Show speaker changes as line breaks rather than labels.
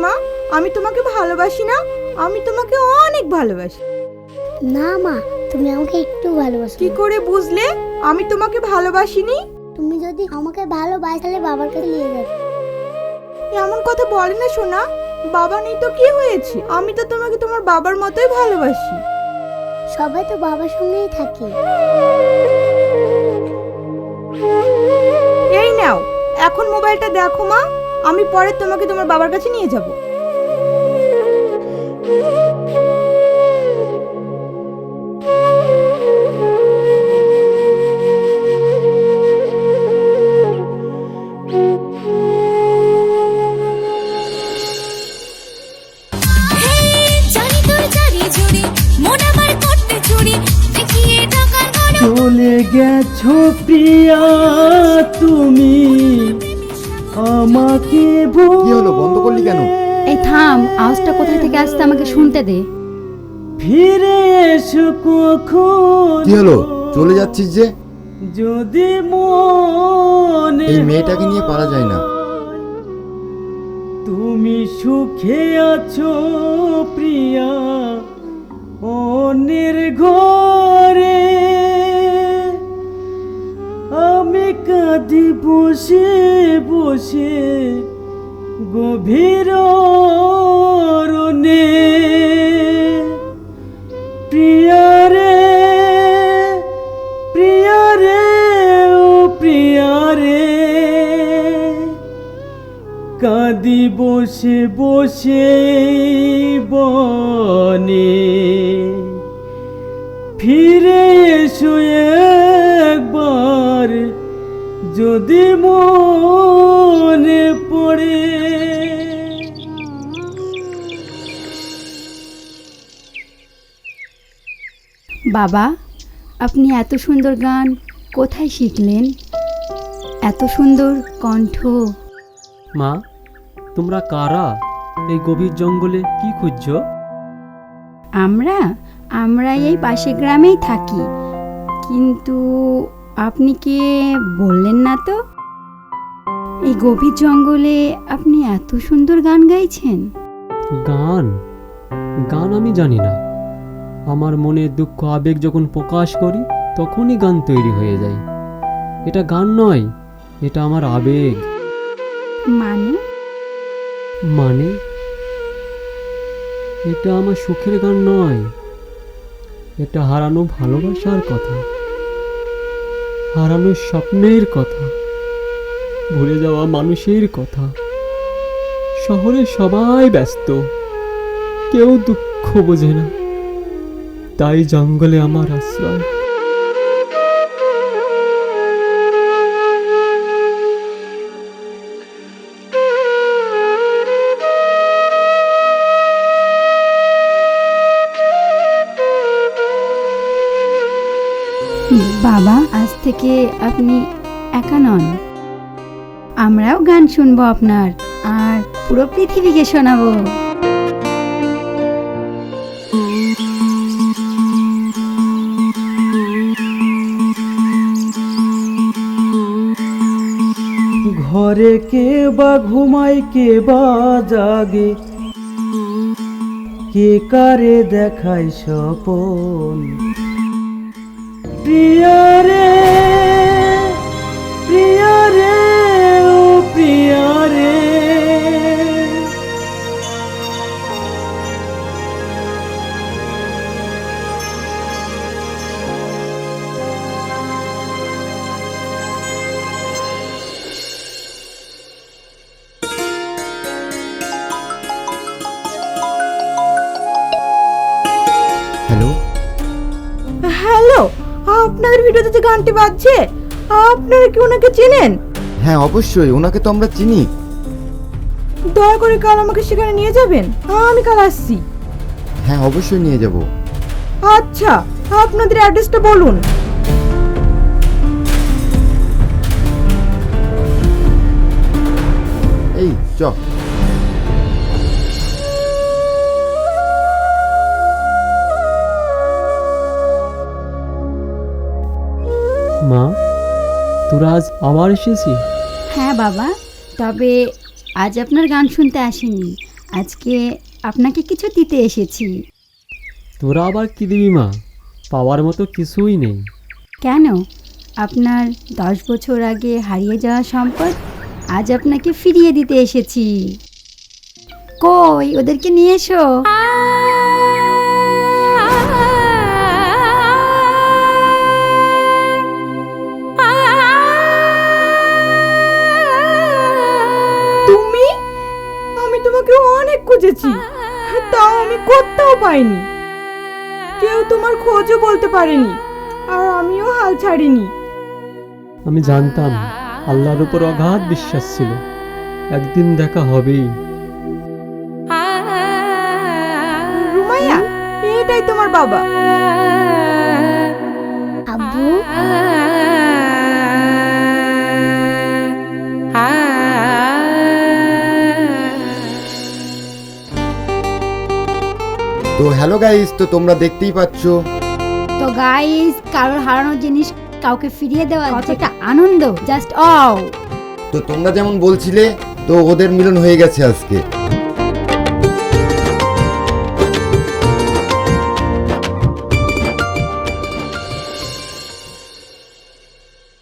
মা? আমি তোমাকে ভালোবাসি না? আমি তোমাকে অনেক ভালোবাসি।
না মা, তুমি আমাকে একটু ভালোবাসো।
কি করে বুঝলে আমি তোমাকে ভালোবাসিনি?
তুমি যদি আমাকে ভালোবাসো তাহলে বাবার কাছে নিয়ে যাবে।
এমন কথা বলে না সোনা। বাবা নেই তো কি হয়েছে? আমি তো তোমাকে তোমার বাবার মতোই ভালোবাসি।
সবাই তো বাবার সঙ্গেই থাকে।
এই নাও, এখন মোবাইলটা দেখো মা। আমি পরে তোমাকে তোমার বাবার কাছে নিয়ে যাব।
চলে গেছো প্রিয়া তুমি আমাকে
কি হলো, বন্ধ করলি কেন?
এই থাম, আওয়াজটা কোথায় থেকে আসছে আমাকে শুনতে দে।
ফিরে এসো কখন।
কি হলো, চলে যাচ্ছিস যে?
যদি মনে
এই মেয়েটাকে নিয়ে পারা যায় না।
তুমি সুখে আছো প্রিয়া অন্যের ঘরে, আমি কাঁদি বসে বসে গভীর অরণ্যে। প্রিয়া রে, প্রিয়া রে, ও প্রিয়া রে, কাঁদি বসে বসে বনে। ফিরে এসো একবার যদি মনে পড়ে।
বাবা, আপনি এত সুন্দর গান কোথায় শিখলেন? এত সুন্দর কণ্ঠ।
মা, তোমরা কারা? এই গভীর জঙ্গলে কি খুঁজছো?
আমরা এই পাশের গ্রামেই থাকি, কিন্তু আপনি কে বললেন না তো? এই গভীর জঙ্গলে আপনি এত সুন্দর গান গাইছেন।
গান গান আমি জানি না। আমার মনের দুঃখ আবেগ যখন প্রকাশ করি তখনই গান তৈরি হয়ে যায়। এটা গান নয়, এটা আমার আবেগ।
মানে?
মানে এটা আমার সুখের গান নয়, এটা হারানো ভালোবাসার কথা, হারানো স্বপ্নের কথা, ভুলে যাওয়া মানুষের কথা। শহরে সবাই ব্যস্ত, কেউ দুঃখ বোঝে না, তাই জঙ্গলে আমার আশ্রয়।
বাবা, আজ থেকে আপনি একা নন। আমরাও গান শুনবো আপনার, আর পুরো পৃথিবীকে শোনাবো।
ঘরে কে বা ঘুমায় কে বা জাগে, কে কারে দেখায় স্বপন। প্রিয়া রে, প্রিয়া রে, ও প্রিয়া রে,
হ্যালো
হ্যালো, আপনাদের ভিডিওতে যে গানটি বাজছে, আপনারা কি ওনাকে চেনেন?
হ্যাঁ অবশ্যই, ওনাকে তো আমরা চিনি।
দয়া করে কাল আমাকে সেখানে নিয়ে যাবেন, আমি কাল আসছি।
হ্যাঁ অবশ্যই নিয়ে যাব।
আচ্ছা, আপনাদের অ্যাড্রেসটা বলুন।
এই চ।
মা, তোরা আজ আবার এসেছি?
হ্যাঁ বাবা, তবে আজ আপনার গান শুনতে আসেনি, আজকে আপনাকে কিছু দিতে এসেছি।
তোরা আবার কি দিবি মা? পাওয়ার মতো কিছুই নেই।
কেন? আপনার 10 বছর আগে হারিয়ে যাওয়া সম্পদ আজ আপনাকে ফিরিয়ে দিতে এসেছি। কই, ওদেরকে নিয়ে এসো।
তুমি? আমি তোমাকে অনেক খুঁজেছি, তাও আমি কোথাও পাইনি। কেউ তোমার খোঁজও বলতে পারেনি, আর আমিও হাল ছাড়িনি।
আমি জানতাম আল্লাহর উপর অগাধ বিশ্বাস ছিল, একদিন দেখা হবেই।
রুমাইয়া, এটাই তোমার বাবা।
আব্বু,
তো হ্যালো গাইস, তো তোমরা দেখতেই পাচ্ছো।
তো গাইস, কারোর হারানো জিনিস কাউকে ফিরিয়ে দেওয়া কতটা আনন্দ, জাস্ট অও।
তো তোমরা যেমন বলছিলে, তো ওদের মিলন হয়ে গেছে আজকে।